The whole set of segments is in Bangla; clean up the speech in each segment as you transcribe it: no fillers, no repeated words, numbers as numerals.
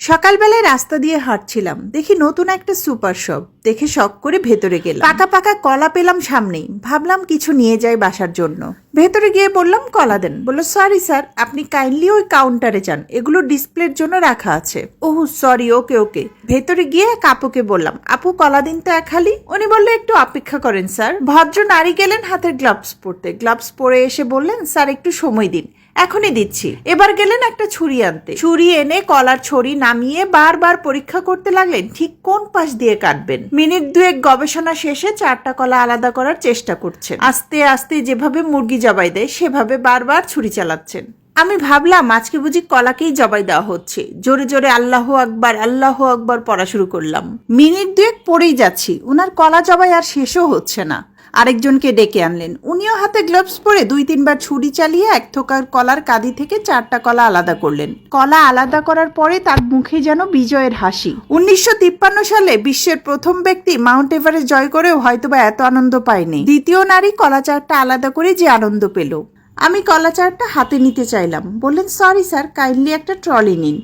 সকালবেলায় রাস্তা দিয়ে হাঁটছিলাম, দেখি নতুন একটা সুপার শপ। দেখে শখ করে ভেতরে গেলাম। পাকা পাকা কলা পেলাম সামনেই, ভাবলাম কিছু নিয়ে যাই বাসার জন্য। ভেতরে গিয়ে বললাম কলা দেন। বললো সরি স্যার, আপনি কাইন্ডলি ওই কাউন্টারে যান, এগুলো ডিসপ্লের জন্য রাখা আছে। ওহ সরি, ওকে ওকে। ভেতরে গিয়ে এক আপুকে বললাম, আপু কলা দিন তো এক হালি। উনি বললো একটু অপেক্ষা করেন স্যার। ভদ্র নারী গেলেন হাতের গ্লাভস পরতে, গ্লাভস পরে এসে বললেন স্যার একটু সময় দিন, এখনই দিচ্ছি। এবার গেলেন একটা ছুরি আনতে, ছুরি এনে কলার ছড়ি নামিয়ে বারবার পরীক্ষা করতে লাগলেন ঠিক কোন পাশ দিয়ে কাটবেন। মিনিট দুয়েক গবেষণা শেষে 4টা কলা আলাদা করার চেষ্টা করছেন। আস্তে আস্তে যেভাবে মুরগি জবাই দেয় সেভাবে বারবার ছুরি চালাচ্ছেন। আমি ভাবলাম আজকে বুঝি কলাকেই জবাই দেওয়া হচ্ছে। জোরে জোরে আল্লাহু আকবার পড়া শুরু করলাম। মিনিট দুয়েক পড়েই যাচ্ছি, উনার কলা জবাই আর শেষও হচ্ছে না। আরেকজনকে ডেকে আনলেন, উনিও হাতে গ্লাভস পরে 2-3 বার ছুরি চালিয়ে এক থোকার কলার কাঁদি থেকে 4টা কলা আলাদা করলেন। কলা আলাদা করার পরে তার মুখে যেন বিজয়ের হাসি। 1953 সালে বিশ্বের প্রথম ব্যক্তি মাউন্ট এভারেস্ট জয় করেও হয়তোবা এত আনন্দ পায়নি। দ্বিতীয় নারী কলা 4টা আলাদা করে যে আনন্দ পেল। আমি কলা 4টা হাতে নিতে চাইলাম, বললেন সরি স্যার, কাইন্ডলি একটা ট্রলি নিন।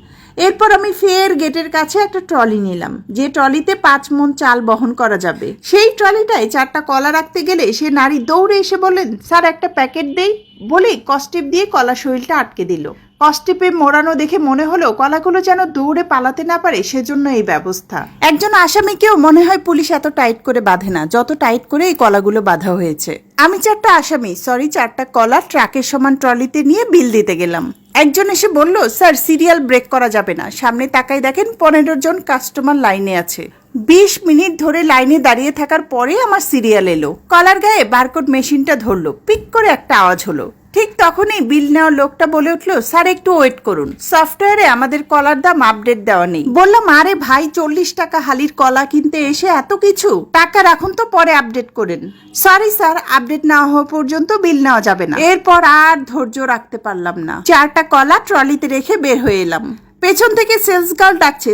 এরপর আমি ফের গেটের কাছে একটা ট্রলি নিলাম, যে ট্রলিতে 5 মণ চাল বহন করা যাবে। সেই ট্রলিটায় 4টা কলা রাখতে গেলে সে নারী দৌড়ে এসে বললেন স্যার একটা প্যাকেট দেই, বলেই কস্টেপ দিয়ে কলা শরীরটা আটকে দিল। কস্টেপে মোড়ানো দেখে মনে হলো কলাগুলো যেন দৌড়ে পালাতে না পারে, সেজন্য এই ব্যবস্থা। একজন আসামিকেও মনে হয় পুলিশ এত টাইট করে বাঁধে না, যত টাইট করে এই কলাগুলো বাঁধা হয়েছে। আমি 4টা আসামি, 4টা কলা ট্রাকের সমান ট্রলিতে নিয়ে বিল দিতে গেলাম। একজন এসে বলল স্যার সিরিয়াল ব্রেক করা যাবে না, সামনে তাকাই দেখেন 15 জন কাস্টমার লাইনে আছে। 20 মিনিট ধরে লাইনে দাঁড়িয়ে থাকার পরে আমার সিরিয়াল এলো। কলার গায়ে বারকোড মেশিনটা ধরলো, পিক করে একটা আওয়াজ হলো। ঠিক তখনই বিল নেওয়ার লোকটা বলে উঠলো স্যার একটু ওয়েট করুন, সফটওয়্যারে আমাদের কলার দাম আপডেট দেওয়া নেই। বললাম আরে ভাই 40 টাকা হালির কলা কিনতে এসে এত কিছু, টাকা রাখুন তো পরে আপডেট করেন। সরি স্যার, আপডেট না হওয়া পর্যন্ত বিল নেওয়া যাবে না। এরপর আর ধৈর্য রাখতে পারলাম না, 4টা কলা ট্রলিতে রেখে বের হয়ে এলাম। পেছন থেকে সেলস গার্ল ডাকছে